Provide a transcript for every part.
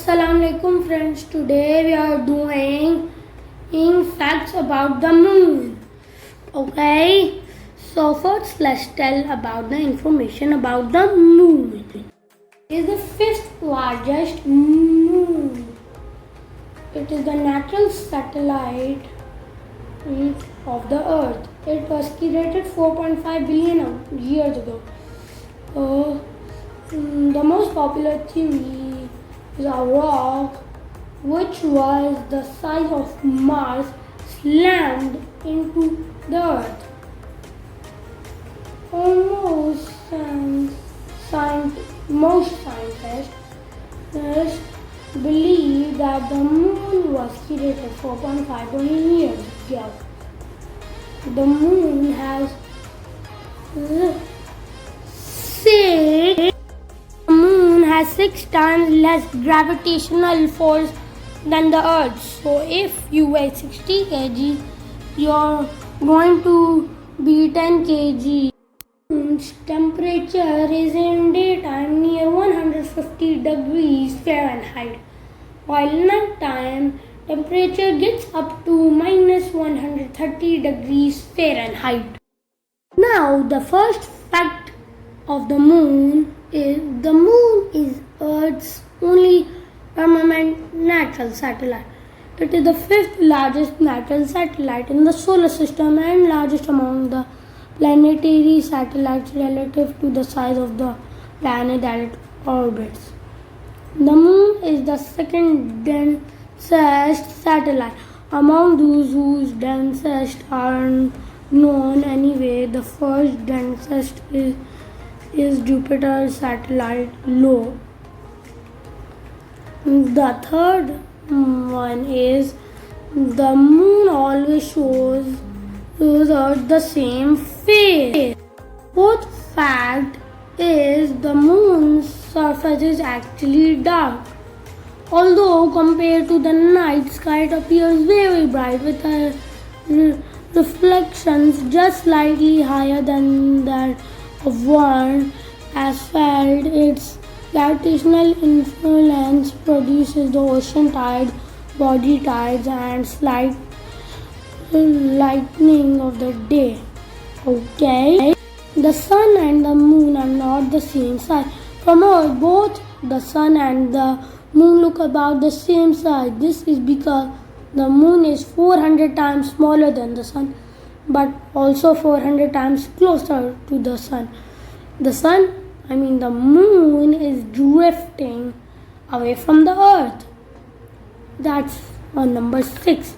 Assalamualaikum friends. Today we are doing facts about the moon. Okay. So first let's tell about the information about the moon. It is the fifth largest moon. It is the natural satellite of the Earth. It was created 4.5 billion years ago. The most popular theory is a rock which was the size of Mars slammed into the Earth. Most scientists believe that the moon was created 4.5 billion years ago. The moon has six times less gravitational force than the Earth. So if you weigh 60 kg, you're going to be 10 kg. Moon's temperature is in daytime near 150 degrees Fahrenheit, while nighttime temperature gets up to minus 130 degrees Fahrenheit. Now the first fact of the moon is Earth's only permanent natural satellite. It is the fifth largest natural satellite in the solar system and largest among the planetary satellites relative to the size of the planet that it orbits. The moon is the second densest satellite among those whose densest aren't known anyway. The first densest is Jupiter's satellite Io. The third one is the moon always shows Earth the same face. Fourth fact is the moon's surface is actually dark. Although compared to the night sky, it appears very bright with reflections just slightly higher than that of warm asphalt. Its gravitational influence produces the ocean tide, body tides, and slight lightning of the day. Okay, the sun and the moon are not the same size. From Earth, both the sun and the moon look about the same size. This is because the moon is 400 times smaller than the sun, but also 400 times closer to the sun. The moon is drifting away from the Earth. That's on number 6.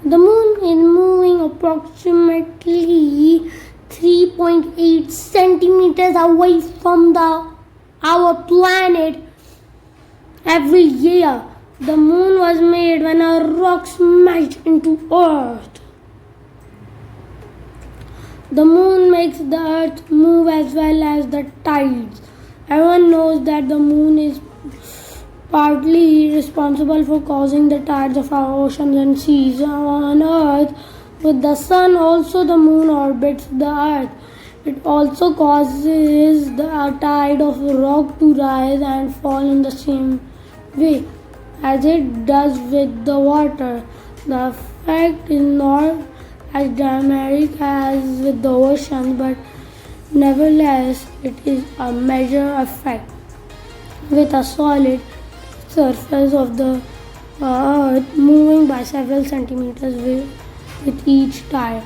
The moon is moving approximately 3.8 centimeters away from our planet every year. The moon was made when a rock smashed into Earth. The moon makes the Earth move as well as the tides. Everyone knows that the moon is partly responsible for causing the tides of our oceans and seas. On Earth, with the sun, also the moon orbits the Earth. It also causes the tide of rock to rise and fall in the same way as it does with the water. The effect is not as dramatic as with the ocean, but nevertheless it is a major effect. With a solid surface of the Earth moving by several centimeters with each tide.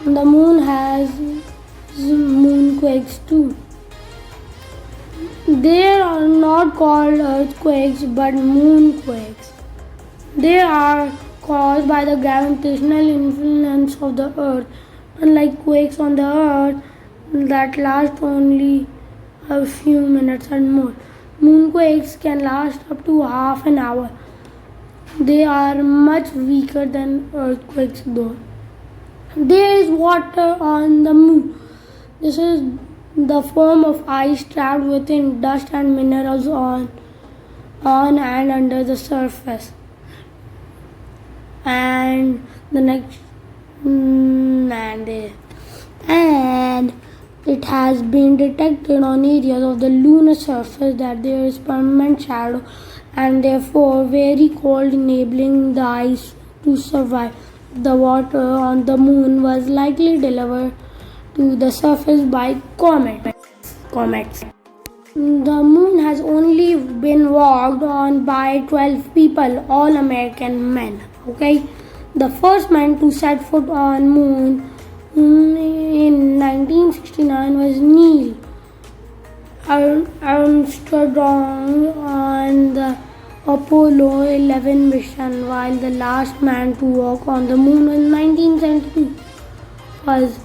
The moon has moonquakes too. They are not called earthquakes but moonquakes. They are caused by the gravitational influence of the Earth. Unlike quakes on the Earth that last only a few minutes and more, moonquakes can last up to half an hour. They are much weaker than earthquakes though. There is water on the moon. This is the form of ice trapped within dust and minerals on and under the surface. And the next and it has been detected on areas of the lunar surface that there is permanent shadow and therefore very cold, enabling the ice to survive. The water on the moon was likely delivered to the surface by comets. The moon has only been walked on by 12 people, all American men. Okay, the first man to set foot on moon in 1969 was Neil Armstrong on the Apollo 11 mission, while the last man to walk on the moon in 1972 was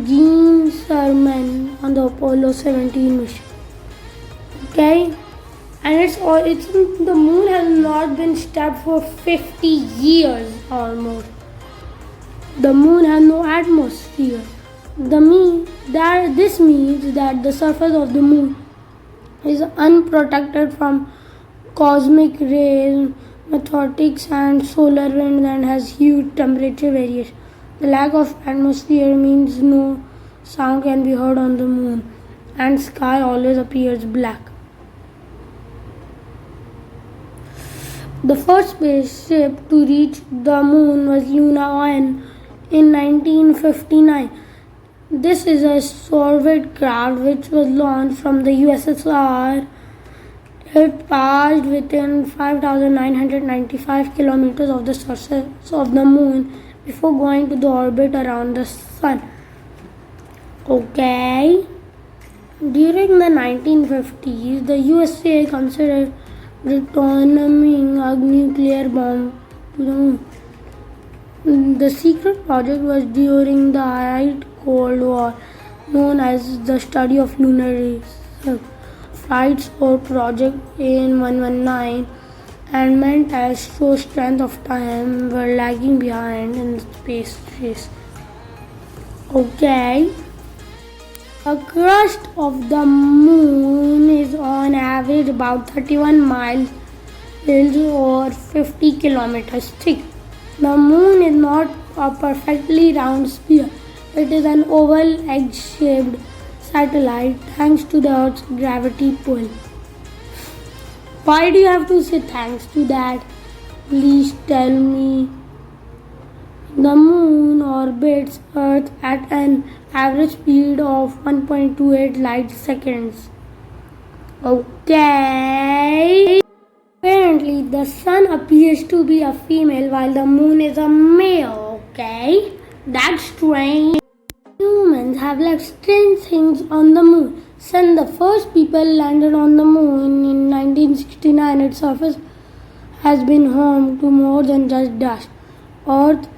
Gene Cernan on the Apollo 17 mission. Okay, and it's the moon has not been stepped for 50 years almost. The moon has no atmosphere. This means that the surface of the moon is unprotected from cosmic rays, meteorites, and solar winds, and has huge temperature variation. The lack of atmosphere means no sound can be heard on the moon, and sky always appears black. The first spaceship to reach the moon was Luna 1 in 1959. This is a Soviet craft which was launched from the USSR. It passed within 5,995 kilometers of the surface of the moon before going to the orbit around the sun. Okay. During the 1950s, the USA considered returning a nuclear bomb to the moon. The secret project was during the high Cold War, known as the study of lunar research. Flights or Project AN-119 and meant as show strength of time were lagging behind in the space race. Okay. The crust of the moon is on average about 31 miles or 50 kilometers thick. The moon is not a perfectly round sphere. It is an oval egg-shaped satellite thanks to the Earth's gravity pull. Why do you have to say thanks to that? Please tell me. The moon orbits Earth at an average speed of 1.28 light seconds. Okay. Apparently, the sun appears to be a female while the moon is a male. Okay. That's strange. Humans have left strange things on the moon. Since the first people landed on the moon in 1969, its surface has been home to more than just dust. Earth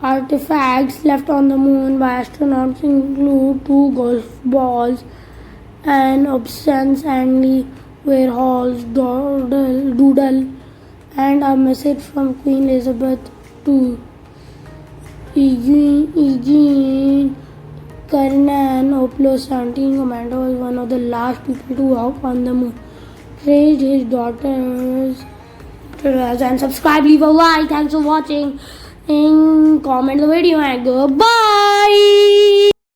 artifacts left on the moon by astronauts include 2 golf balls, an obscene Andy Warhol's doodle, and a message from Queen Elizabeth II. Eugene Cernan, Apollo 17 commander, was one of the last people to walk on the moon. Raised his daughters and subscribe, leave a like. Thanks for watching. And comment the video and goodbye.